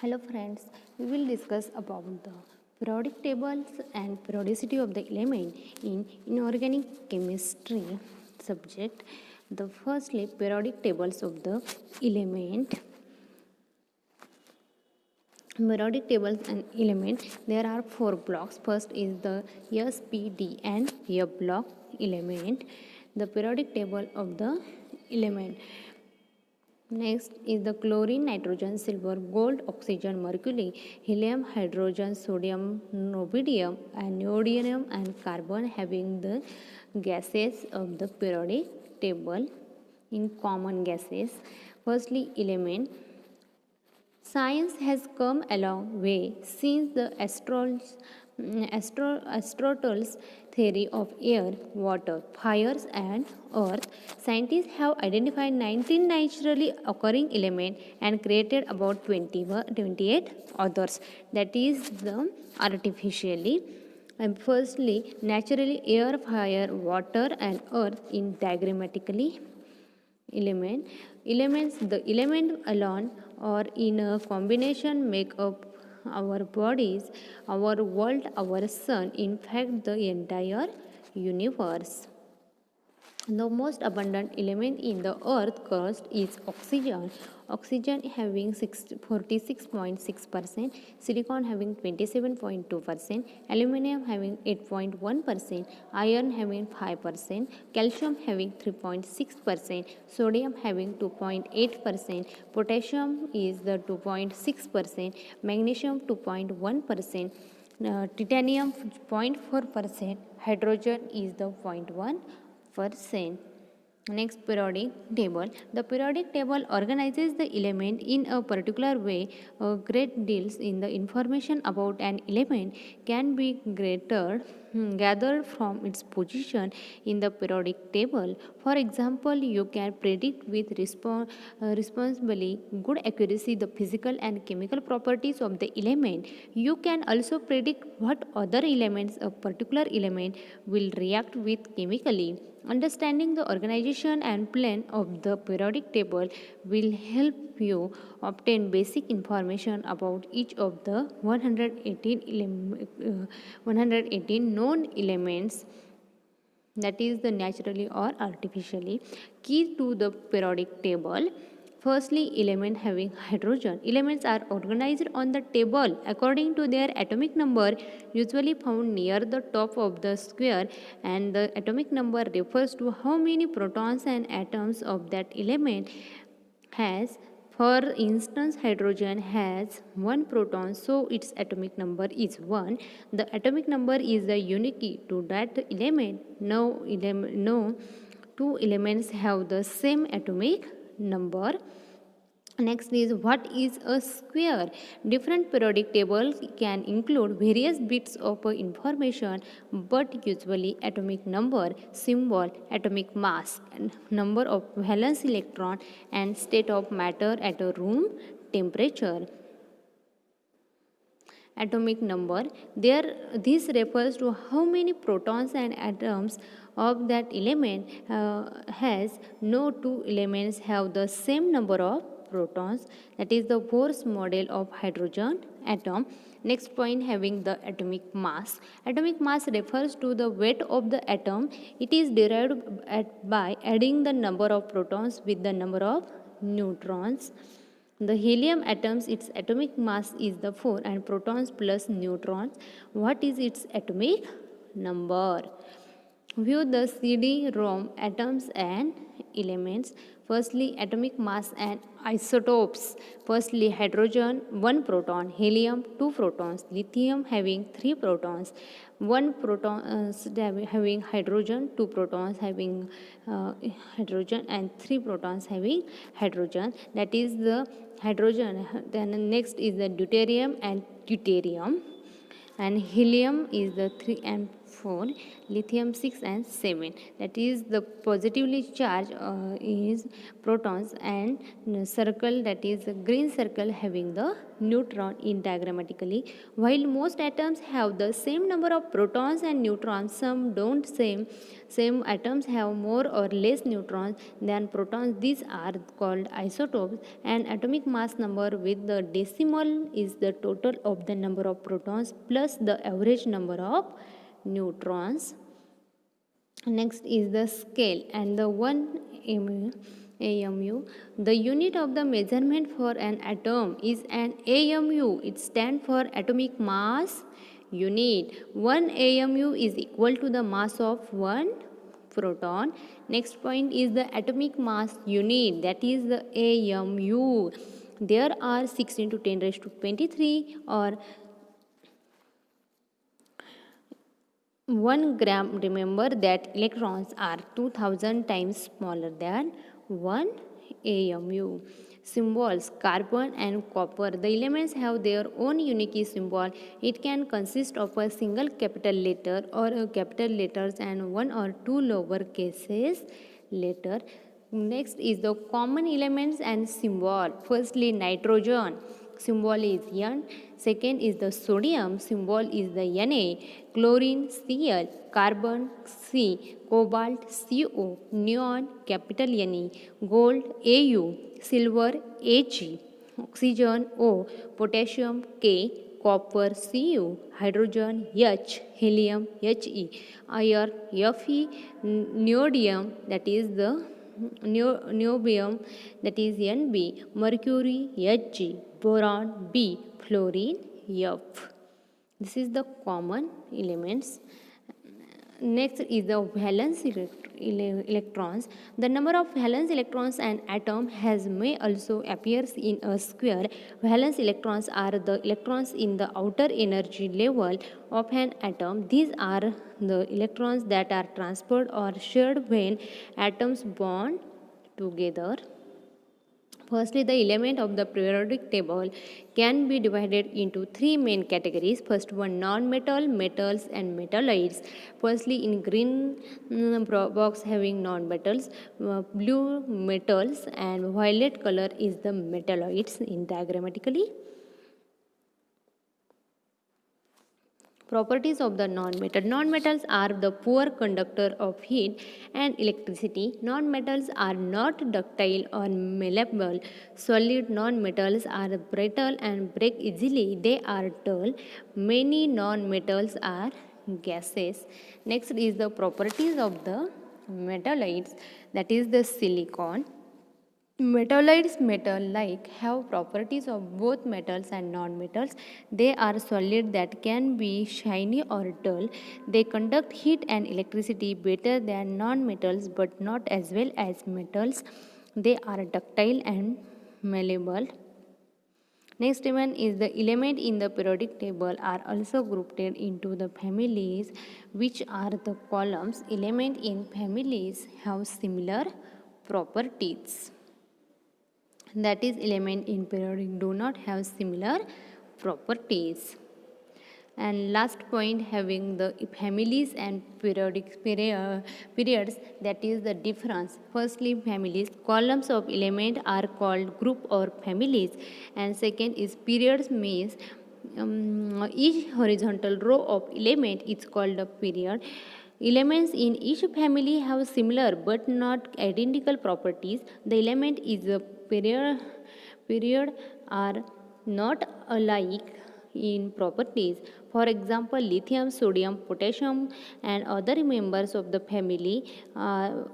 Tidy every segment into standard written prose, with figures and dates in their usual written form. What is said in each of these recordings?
Hello friends, we will discuss about the periodic tables and periodicity of the element in inorganic chemistry subject. The firstly periodic tables of the element. Periodic tables and element, there are four blocks. First is the S, P, D and F block element. The periodic table of the element. Next is the chlorine, nitrogen, silver, gold, oxygen, mercury, helium, hydrogen, sodium, rubidium, and neodymium and carbon having the gases of the periodic table in common gases. Firstly, element. Science has come a long way since the Aristotle's theory of air, water, fires, and earth. Scientists have identified 19 naturally occurring elements and created about 28 others. That is the artificially. And firstly, naturally air, fire, water, and earth in diagrammatically elements. The element alone or in a combination make up our bodies, our world, our sun, in fact the entire universe. The most abundant element in the earth crust is oxygen. Oxygen having 46.6%, silicon having 27.2%, aluminum having 8.1%, iron having 5%, calcium having 3.6%, sodium having 2.8%, potassium is the 2.6%, magnesium 2.1%, titanium 0.4%, hydrogen is the 0.1%. Next, periodic table. The periodic table organizes the element in a particular way. A great deals in the information about an element can be gathered from its position in the periodic table. For example, you can predict with responsibly good accuracy the physical and chemical properties of the element. You can also predict what other elements a particular element will react with chemically. Understanding the organization and plan of the periodic table will help you obtain basic information about each of the 118 known elements, that is the naturally or artificially. Key to the periodic table. Firstly, element having hydrogen. Elements are organized on the table according to their atomic number, usually found near the top of the square, and the atomic number refers to how many protons and atoms of that element has. For instance, hydrogen has 1 proton, so its atomic number is 1. The atomic number is the unique key to that element. No two elements have the same atomic number. Next is, what is a square? Different periodic tables can include various bits of information, but usually atomic number, symbol, atomic mass, number of valence electron, and state of matter at a room temperature. Atomic number, this refers to how many protons and atoms of that element has. No two elements have the same number of protons, that is the Bohr's model of hydrogen atom. Next point, having the atomic mass. Atomic mass refers to the weight of the atom. It is derived by adding the number of protons with the number of neutrons. The helium atoms, its atomic mass is the 4 and protons plus neutrons. What is its atomic number? View the CD-ROM atoms and elements. Firstly, atomic mass and isotopes. Firstly, hydrogen 1 proton, helium 2 protons, lithium having 3 protons, 1 proton having hydrogen, 2 protons having hydrogen, and 3 protons having hydrogen. That is the hydrogen. Then next is the deuterium and deuterium. And helium is the 3 and 4, lithium 6 and 7. That is the positively charged is protons, and circle, that is a green circle, having the neutron in diagrammatically. While most atoms have the same number of protons and neutrons, some don't. Same atoms have more or less neutrons than protons. These are called isotopes. And atomic mass number with the decimal is the total of the number of protons plus the average number of neutrons. Next is the scale and the 1 AMU. The unit of the measurement for an atom is an AMU. It stands for atomic mass unit. 1 AMU is equal to the mass of 1 proton. Next point is the atomic mass unit, that is the AMU. There are 6 into 10 raised to 23 or 1 gram. Remember that electrons are 2000 times smaller than 1 AMU. Symbols: carbon and copper. The elements have their own unique symbol. It can consist of a single capital letter or a capital letters and one or two lower cases letter. Next is the common elements and symbol. Firstly, nitrogen. Symbol is N. Second is the sodium. Symbol is the Na. Chlorine Cl. Carbon C. Cobalt Co. Neon capital Ne. Gold Au. Silver Ag. Oxygen O. Potassium K. Copper Cu. Hydrogen H. Helium He. Iron Fe. Neodymium, that is the niobium, that is Nb. Mercury Hg. Boron B. Fluorine F. This is the common elements. Next is the valence electrons. The number of valence electrons an atom has may also appears in a square. Valence electrons are the electrons in the outer energy level of an atom. These are the electrons that are transferred or shared when atoms bond together. Firstly, the element of the periodic table can be divided into three main categories. First one, non-metal, metals and metalloids. Firstly, in green box having non-metals, blue metals, and violet color is the metalloids in diagrammatically. Properties of the non-metal. Non-metals are the poor conductor of heat and electricity. Non-metals are not ductile or malleable. Solid non-metals are brittle and break easily. They are dull. Many non-metals are gases. Next is the properties of the metalloids, that is the silicon. Metalloids, metal-like, have properties of both metals and non-metals. They are solid that can be shiny or dull. They conduct heat and electricity better than non-metals but not as well as metals. They are ductile and malleable. Next one is the element in the periodic table are also grouped into the families, which are the columns. Element in families have similar properties. That is, element in periodic do not have similar properties. And last point, having the families and periodic periods, that is the difference. Firstly, families, columns of element are called group or families, and second is periods, means each horizontal row of element is called a period. Elements in each family have similar but not identical properties. The element is a period are not alike in properties. For example, lithium, sodium, potassium, and other members of the family are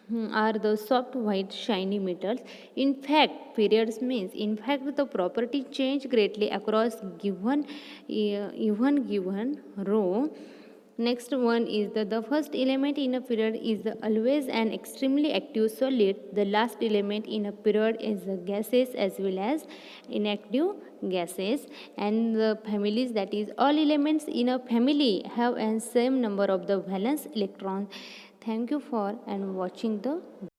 the soft, white, shiny metals. In fact, periods means in fact the property change greatly across given row. Next one is the first element in a period is always an extremely active solid. The last element in a period is the gases as well as inactive gases. And the families, that is all elements in a family have the same number of the valence electrons. Thank you for and watching the